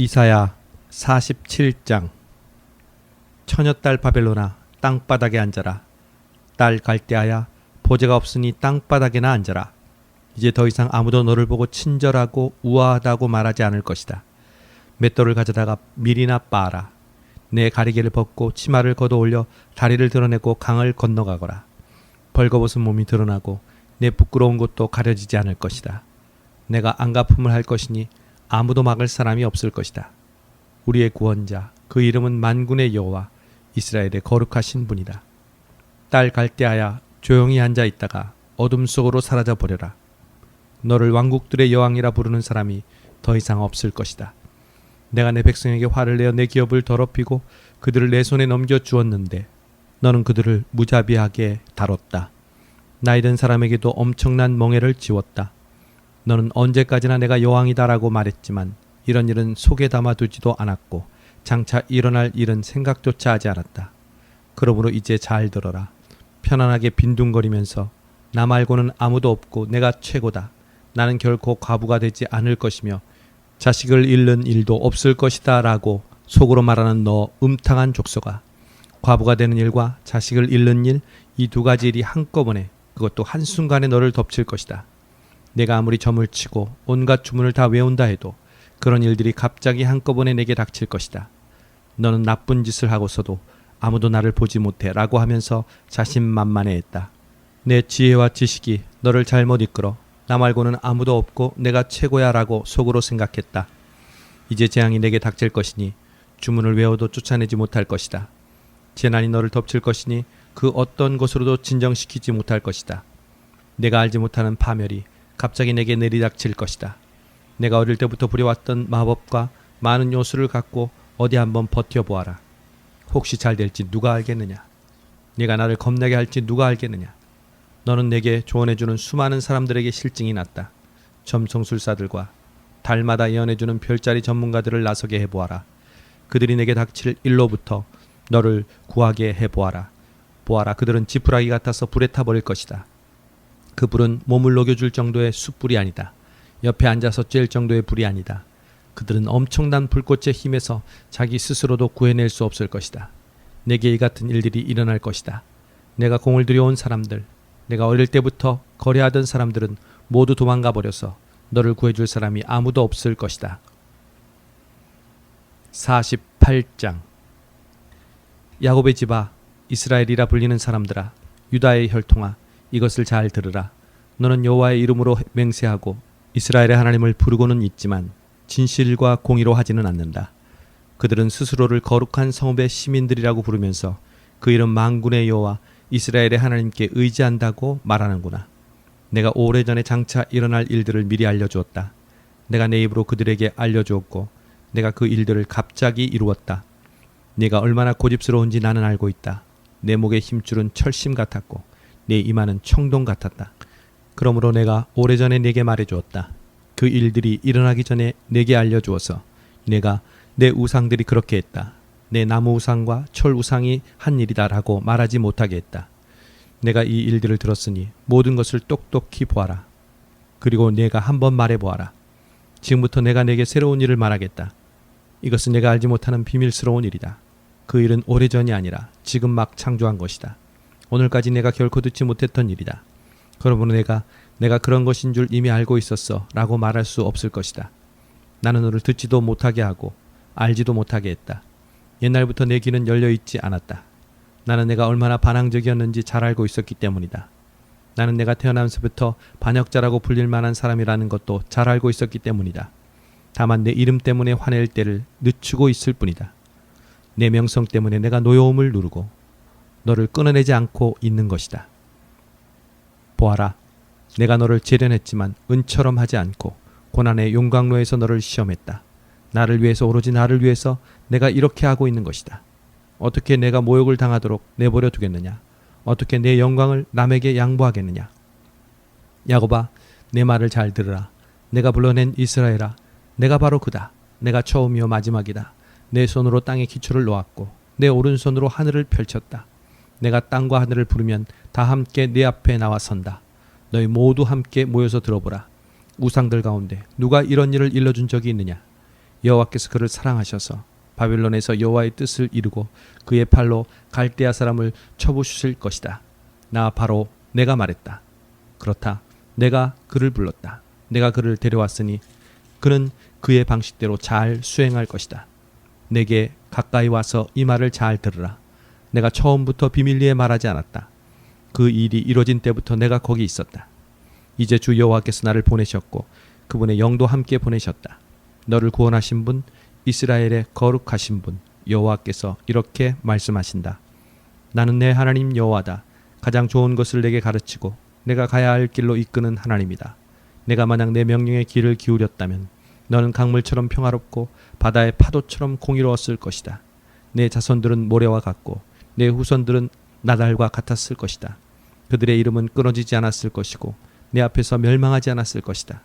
이사야 47장. 처녀딸 바벨로나 땅바닥에 앉아라. 딸 갈대아야 보제가 없으니 땅바닥에나 앉아라. 이제 더 이상 아무도 너를 보고 친절하고 우아하다고 말하지 않을 것이다. 맷돌을 가져다가 밀이나 빻아라. 내 가리개를 벗고 치마를 걷어올려 다리를 드러내고 강을 건너가거라. 벌거벗은 몸이 드러나고 내 부끄러운 곳도 가려지지 않을 것이다. 내가 안가품을 할 것이니 아무도 막을 사람이 없을 것이다. 우리의 구원자, 그 이름은 만군의 여호와, 이스라엘의 거룩하신 분이다. 딸 갈대아야 조용히 앉아 있다가 어둠 속으로 사라져 버려라. 너를 왕국들의 여왕이라 부르는 사람이 더 이상 없을 것이다. 내가 내 백성에게 화를 내어 내 기업을 더럽히고 그들을 내 손에 넘겨 주었는데 너는 그들을 무자비하게 다뤘다. 나이 든 사람에게도 엄청난 멍에를 지웠다. 너는 언제까지나 내가 여왕이다라고 말했지만 이런 일은 속에 담아두지도 않았고 장차 일어날 일은 생각조차 하지 않았다. 그러므로 이제 잘 들어라. 편안하게 빈둥거리면서 나 말고는 아무도 없고 내가 최고다. 나는 결코 과부가 되지 않을 것이며 자식을 잃는 일도 없을 것이다 라고 속으로 말하는 너 음탕한 족속아. 과부가 되는 일과 자식을 잃는 일, 이 두 가지 일이 한꺼번에, 그것도 한순간에 너를 덮칠 것이다. 내가 아무리 점을 치고 온갖 주문을 다 외운다 해도 그런 일들이 갑자기 한꺼번에 내게 닥칠 것이다. 너는 나쁜 짓을 하고서도 아무도 나를 보지 못해 라고 하면서 자신만만해했다. 내 지혜와 지식이 너를 잘못 이끌어 나 말고는 아무도 없고 내가 최고야 라고 속으로 생각했다. 이제 재앙이 내게 닥칠 것이니 주문을 외워도 쫓아내지 못할 것이다. 재난이 너를 덮칠 것이니 그 어떤 것으로도 진정시키지 못할 것이다. 내가 알지 못하는 파멸이 갑자기 내게 내리닥칠 것이다. 내가 어릴 때부터 부려왔던 마법과 많은 요술을 갖고 어디 한번 버텨보아라. 혹시 잘 될지 누가 알겠느냐? 네가 나를 겁나게 할지 누가 알겠느냐? 너는 내게 조언해주는 수많은 사람들에게 실증이 났다. 점성술사들과 달마다 예언해주는 별자리 전문가들을 나서게 해보아라. 그들이 내게 닥칠 일로부터 너를 구하게 해보아라. 보아라, 그들은 지푸라기 같아서 불에 타버릴 것이다. 그 불은 몸을 녹여줄 정도의 숯불이 아니다. 옆에 앉아서 쬐일 정도의 불이 아니다. 그들은 엄청난 불꽃의 힘에서 자기 스스로도 구해낼 수 없을 것이다. 내게 이 같은 일들이 일어날 것이다. 내가 공을 들여온 사람들, 내가 어릴 때부터 거래하던 사람들은 모두 도망가 버려서 너를 구해줄 사람이 아무도 없을 것이다. 48장. 야곱의 집아, 이스라엘이라 불리는 사람들아, 유다의 혈통아, 이것을 잘 들으라. 너는 여호와의 이름으로 맹세하고 이스라엘의 하나님을 부르고는 있지만 진실과 공의로 하지는 않는다. 그들은 스스로를 거룩한 성읍의 시민들이라고 부르면서 그 이름 만군의 여호와 이스라엘의 하나님께 의지한다고 말하는구나. 내가 오래전에 장차 일어날 일들을 미리 알려주었다. 내가 내 입으로 그들에게 알려주었고 내가 그 일들을 갑자기 이루었다. 네가 얼마나 고집스러운지 나는 알고 있다. 내 목의 힘줄은 철심 같았고 내 이마는 청동 같았다. 그러므로 내가 오래전에 네게 말해주었다. 그 일들이 일어나기 전에 네게 알려주어서 내가 내 우상들이 그렇게 했다. 내 나무 우상과 철 우상이 한 일이다 라고 말하지 못하게 했다. 내가 이 일들을 들었으니 모든 것을 똑똑히 보아라. 그리고 네가 한번 말해보아라. 지금부터 내가 네게 새로운 일을 말하겠다. 이것은 내가 알지 못하는 비밀스러운 일이다. 그 일은 오래전이 아니라 지금 막 창조한 것이다. 오늘까지 내가 결코 듣지 못했던 일이다. 그러므로 내가 그런 것인 줄 이미 알고 있었어 라고 말할 수 없을 것이다. 나는 너를 듣지도 못하게 하고 알지도 못하게 했다. 옛날부터 내 귀는 열려있지 않았다. 나는 내가 얼마나 반항적이었는지 잘 알고 있었기 때문이다. 나는 내가 태어나면서부터 반역자라고 불릴 만한 사람이라는 것도 잘 알고 있었기 때문이다. 다만 내 이름 때문에 화낼 때를 늦추고 있을 뿐이다. 내 명성 때문에 내가 노여움을 누르고 너를 끊어내지 않고 있는 것이다. 보아라, 내가 너를 재련했지만 은처럼 하지 않고 고난의 용광로에서 너를 시험했다. 나를 위해서, 오로지 나를 위해서 내가 이렇게 하고 있는 것이다. 어떻게 내가 모욕을 당하도록 내버려 두겠느냐? 어떻게 내 영광을 남에게 양보하겠느냐? 야곱아, 내 말을 잘 들으라. 내가 불러낸 이스라엘아, 내가 바로 그다. 내가 처음이요 마지막이다. 내 손으로 땅의 기초를 놓았고 내 오른손으로 하늘을 펼쳤다. 내가 땅과 하늘을 부르면 다 함께 내 앞에 나와 선다. 너희 모두 함께 모여서 들어보라. 우상들 가운데 누가 이런 일을 일러준 적이 있느냐? 여호와께서 그를 사랑하셔서 바벨론에서 여호와의 뜻을 이루고 그의 팔로 갈대아 사람을 쳐부수실 것이다. 나 바로 내가 말했다. 그렇다. 내가 그를 불렀다. 내가 그를 데려왔으니 그는 그의 방식대로 잘 수행할 것이다. 내게 가까이 와서 이 말을 잘 들으라. 내가 처음부터 비밀리에 말하지 않았다. 그 일이 이루어진 때부터 내가 거기 있었다. 이제 주 여호와께서 나를 보내셨고 그분의 영도 함께 보내셨다. 너를 구원하신 분, 이스라엘의 거룩하신 분 여호와께서 이렇게 말씀하신다. 나는 내 하나님 여호와다. 가장 좋은 것을 내게 가르치고 내가 가야 할 길로 이끄는 하나님이다. 내가 만약 내 명령의 귀를 기울였다면 너는 강물처럼 평화롭고 바다의 파도처럼 공의로웠을 것이다. 내 자손들은 모래와 같고 내 후손들은 나달과 같았을 것이다. 그들의 이름은 끊어지지 않았을 것이고 내 앞에서 멸망하지 않았을 것이다.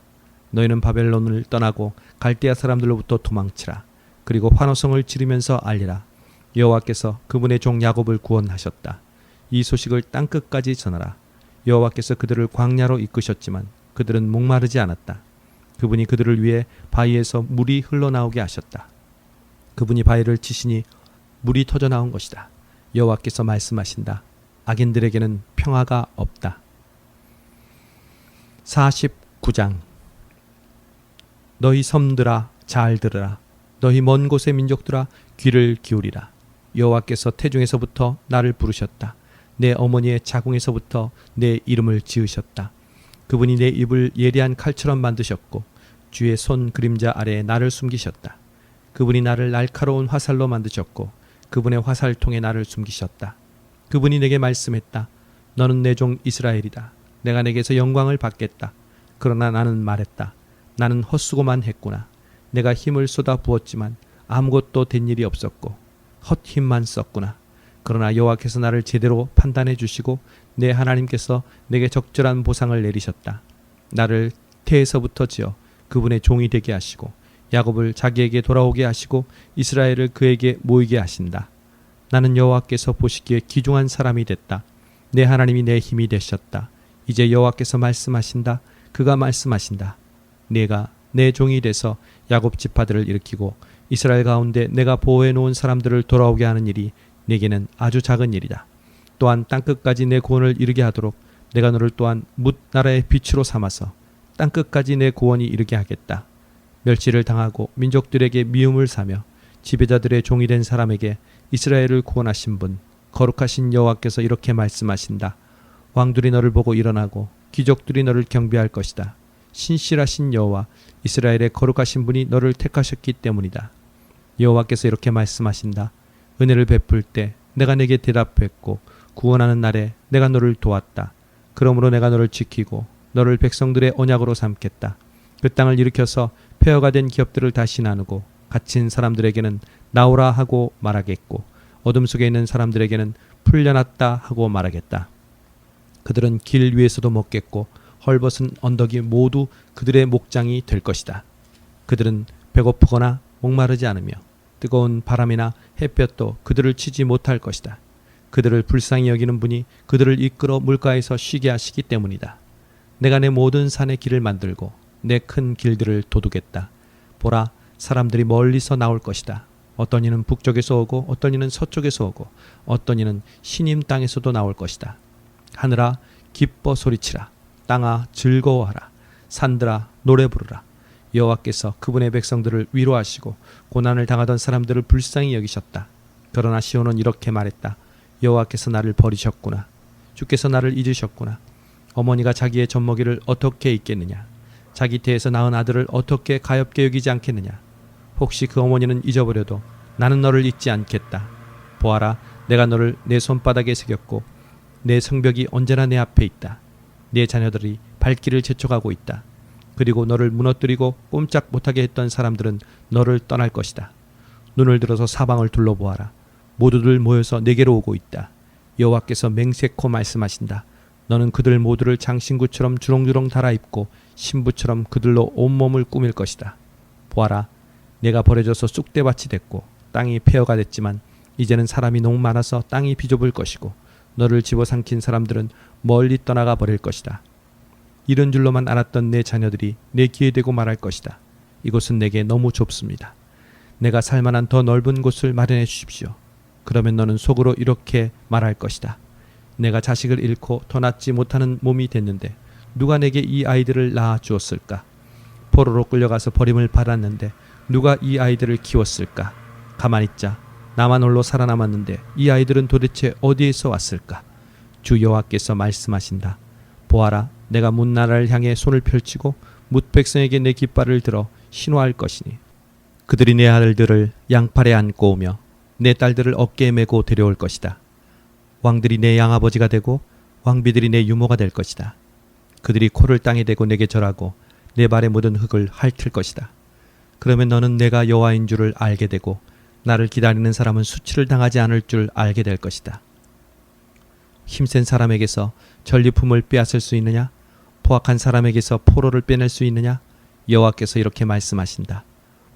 너희는 바벨론을 떠나고 갈대아 사람들로부터 도망치라. 그리고 환호성을 지르면서 알리라. 여호와께서 그분의 종 야곱을 구원하셨다. 이 소식을 땅끝까지 전하라. 여호와께서 그들을 광야로 이끄셨지만 그들은 목마르지 않았다. 그분이 그들을 위해 바위에서 물이 흘러나오게 하셨다. 그분이 바위를 치시니 물이 터져 나온 것이다. 여호와께서 말씀하신다. 악인들에게는 평화가 없다. 49장. 너희 섬들아 잘 들으라. 너희 먼 곳의 민족들아 귀를 기울이라. 여호와께서 태중에서부터 나를 부르셨다. 내 어머니의 자궁에서부터 내 이름을 지으셨다. 그분이 내 입을 예리한 칼처럼 만드셨고 주의 손 그림자 아래에 나를 숨기셨다. 그분이 나를 날카로운 화살로 만드셨고 그분의 화살통에 나를 숨기셨다. 그분이 내게 말씀했다. 너는 내 종 이스라엘이다. 내가 내게서 영광을 받겠다. 그러나 나는 말했다. 나는 헛수고만 했구나. 내가 힘을 쏟아 부었지만 아무것도 된 일이 없었고 헛힘만 썼구나. 그러나 여호와께서 나를 제대로 판단해 주시고 내 하나님께서 내게 적절한 보상을 내리셨다. 나를 태에서부터 지어 그분의 종이 되게 하시고 야곱을 자기에게 돌아오게 하시고 이스라엘을 그에게 모이게 하신다. 나는 여호와께서 보시기에 귀중한 사람이 됐다. 내 하나님이 내 힘이 되셨다. 이제 여호와께서 말씀하신다. 그가 말씀하신다. 내가 내 종이 돼서 야곱 지파들을 일으키고 이스라엘 가운데 내가 보호해 놓은 사람들을 돌아오게 하는 일이 내게는 아주 작은 일이다. 또한 땅끝까지 내 구원을 이루게 하도록 내가 너를 또한 뭇 나라의 빛으로 삼아서 땅끝까지 내 구원이 이르게 하겠다. 멸시를 당하고 민족들에게 미움을 사며 지배자들의 종이 된 사람에게 이스라엘을 구원하신 분 거룩하신 여호와께서 이렇게 말씀하신다. 왕들이 너를 보고 일어나고 귀족들이 너를 경배할 것이다. 신실하신 여호와 이스라엘의 거룩하신 분이 너를 택하셨기 때문이다. 여호와께서 이렇게 말씀하신다. 은혜를 베풀 때 내가 내게 대답했고 구원하는 날에 내가 너를 도왔다. 그러므로 내가 너를 지키고 너를 백성들의 언약으로 삼겠다. 그 땅을 일으켜서 폐허가 된 기업들을 다시 나누고 갇힌 사람들에게는 나오라 하고 말하겠고 어둠 속에 있는 사람들에게는 풀려났다 하고 말하겠다. 그들은 길 위에서도 먹겠고 헐벗은 언덕이 모두 그들의 목장이 될 것이다. 그들은 배고프거나 목마르지 않으며 뜨거운 바람이나 햇볕도 그들을 치지 못할 것이다. 그들을 불쌍히 여기는 분이 그들을 이끌어 물가에서 쉬게 하시기 때문이다. 내가 내 모든 산의 길을 만들고 내 큰 길들을 도두겠다. 보라, 사람들이 멀리서 나올 것이다. 어떤 이는 북쪽에서 오고 어떤 이는 서쪽에서 오고 어떤 이는 시님 땅에서도 나올 것이다. 하늘아 기뻐 소리치라. 땅아 즐거워하라. 산들아 노래 부르라. 여호와께서 그분의 백성들을 위로하시고 고난을 당하던 사람들을 불쌍히 여기셨다. 그러나 시온은 이렇게 말했다. 여호와께서 나를 버리셨구나. 주께서 나를 잊으셨구나. 어머니가 자기의 젖먹이를 어떻게 잊겠느냐. 자기 태에서 낳은 아들을 어떻게 가엾게 여기지 않겠느냐. 혹시 그 어머니는 잊어버려도 나는 너를 잊지 않겠다. 보아라, 내가 너를 내 손바닥에 새겼고 내 성벽이 언제나 내 앞에 있다. 네 자녀들이 발길을 재촉하고 있다. 그리고 너를 무너뜨리고 꼼짝 못하게 했던 사람들은 너를 떠날 것이다. 눈을 들어서 사방을 둘러보아라. 모두들 모여서 내게로 오고 있다. 여호와께서 맹세코 말씀하신다. 너는 그들 모두를 장신구처럼 주렁주렁 달아입고 신부처럼 그들로 온몸을 꾸밀 것이다. 보아라, 내가 버려져서 쑥대밭이 됐고 땅이 폐허가 됐지만 이제는 사람이 너무 많아서 땅이 비좁을 것이고 너를 집어삼킨 사람들은 멀리 떠나가 버릴 것이다. 이런 줄로만 알았던 내 자녀들이 내 귀에 대고 말할 것이다. 이곳은 내게 너무 좁습니다. 내가 살만한 더 넓은 곳을 마련해 주십시오. 그러면 너는 속으로 이렇게 말할 것이다. 내가 자식을 잃고 더 낳지 못하는 몸이 됐는데 누가 내게 이 아이들을 낳아 주었을까? 포로로 끌려가서 버림을 받았는데 누가 이 아이들을 키웠을까? 가만히 있자. 나만 홀로 살아남았는데 이 아이들은 도대체 어디에서 왔을까? 주 여호와께서 말씀하신다. 보아라, 내가 뭇나라를 향해 손을 펼치고 뭇 백성에게 내 깃발을 들어 신호할 것이니 그들이 내 아들들을 양팔에 안고 오며 내 딸들을 어깨에 메고 데려올 것이다. 왕들이 내 양아버지가 되고 왕비들이 내 유모가 될 것이다. 그들이 코를 땅에 대고 내게 절하고 내 발에 묻은 흙을 핥을 것이다. 그러면 너는 내가 여호와인 줄을 알게 되고 나를 기다리는 사람은 수치를 당하지 않을 줄 알게 될 것이다. 힘센 사람에게서 전리품을 빼앗을 수 있느냐? 포악한 사람에게서 포로를 빼낼 수 있느냐? 여호와께서 이렇게 말씀하신다.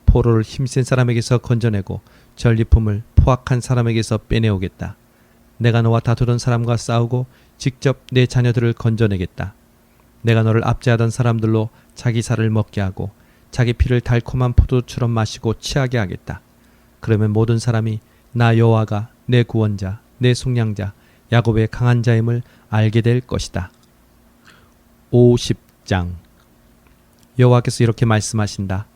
포로를 힘센 사람에게서 건져내고 전리품을 포악한 사람에게서 빼내오겠다. 내가 너와 다투던 사람과 싸우고 직접 내 자녀들을 건져내겠다. 내가 너를 압제하던 사람들로 자기 살을 먹게 하고 자기 피를 달콤한 포도처럼 마시고 취하게 하겠다. 그러면 모든 사람이 나 여호와가 내 구원자, 내 속량자, 야곱의 강한 자임을 알게 될 것이다. 50장. 여호와께서 이렇게 말씀하신다.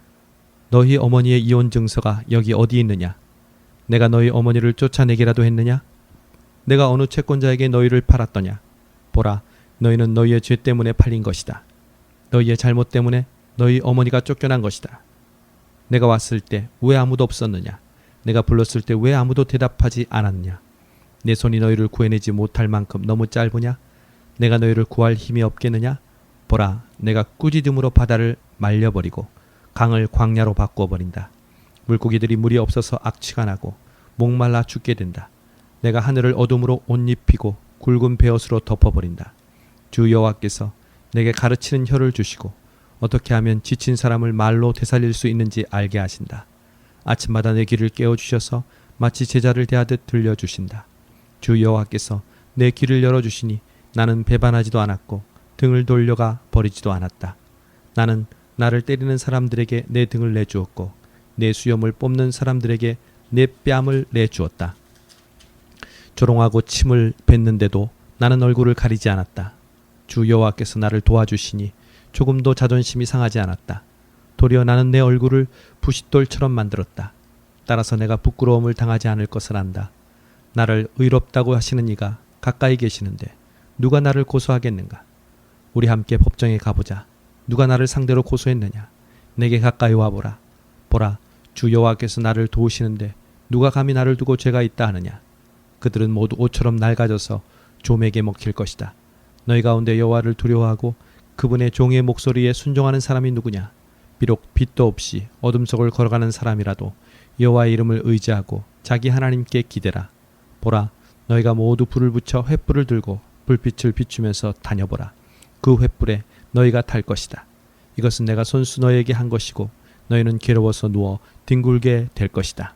너희 어머니의 이혼 증서가 여기 어디 있느냐? 내가 너희 어머니를 쫓아내기라도 했느냐? 내가 어느 채권자에게 너희를 팔았더냐? 보라, 너희는 너희의 죄 때문에 팔린 것이다. 너희의 잘못 때문에 너희 어머니가 쫓겨난 것이다. 내가 왔을 때 왜 아무도 없었느냐? 내가 불렀을 때 왜 아무도 대답하지 않았느냐? 내 손이 너희를 구해내지 못할 만큼 너무 짧으냐? 내가 너희를 구할 힘이 없겠느냐? 보라, 내가 꾸짖음으로 바다를 말려버리고 강을 광야로 바꾸어버린다. 물고기들이 물이 없어서 악취가 나고 목말라 죽게 된다. 내가 하늘을 어둠으로 옷 입히고 굵은 베옷으로 덮어버린다. 주 여호와께서 내게 가르치는 혀를 주시고 어떻게 하면 지친 사람을 말로 되살릴 수 있는지 알게 하신다. 아침마다 내 귀를 깨워주셔서 마치 제자를 대하듯 들려주신다. 주 여호와께서 내 귀를 열어주시니 나는 배반하지도 않았고 등을 돌려가 버리지도 않았다. 나는 나를 때리는 사람들에게 내 등을 내주었고 내 수염을 뽑는 사람들에게 내 뺨을 내주었다. 조롱하고 침을 뱉는데도 나는 얼굴을 가리지 않았다. 주 여호와께서 나를 도와주시니 조금도 자존심이 상하지 않았다. 도리어 나는 내 얼굴을 부싯돌처럼 만들었다. 따라서 내가 부끄러움을 당하지 않을 것을 안다. 나를 의롭다고 하시는 이가 가까이 계시는데 누가 나를 고소하겠는가? 우리 함께 법정에 가보자. 누가 나를 상대로 고소했느냐? 내게 가까이 와보라. 보라, 주 여호와께서 나를 도우시는데 누가 감히 나를 두고 죄가 있다 하느냐? 그들은 모두 옷처럼 낡아져서 좀에게 먹힐 것이다. 너희 가운데 여호와를 두려워하고 그분의 종의 목소리에 순종하는 사람이 누구냐? 비록 빛도 없이 어둠 속을 걸어가는 사람이라도 여호와의 이름을 의지하고 자기 하나님께 기대라. 보라, 너희가 모두 불을 붙여 횃불을 들고 불빛을 비추면서 다녀보라. 그 횃불에 너희가 탈 것이다. 이것은 내가 손수 너희에게 한 것이고 너희는 괴로워서 누워 뒹굴게 될 것이다.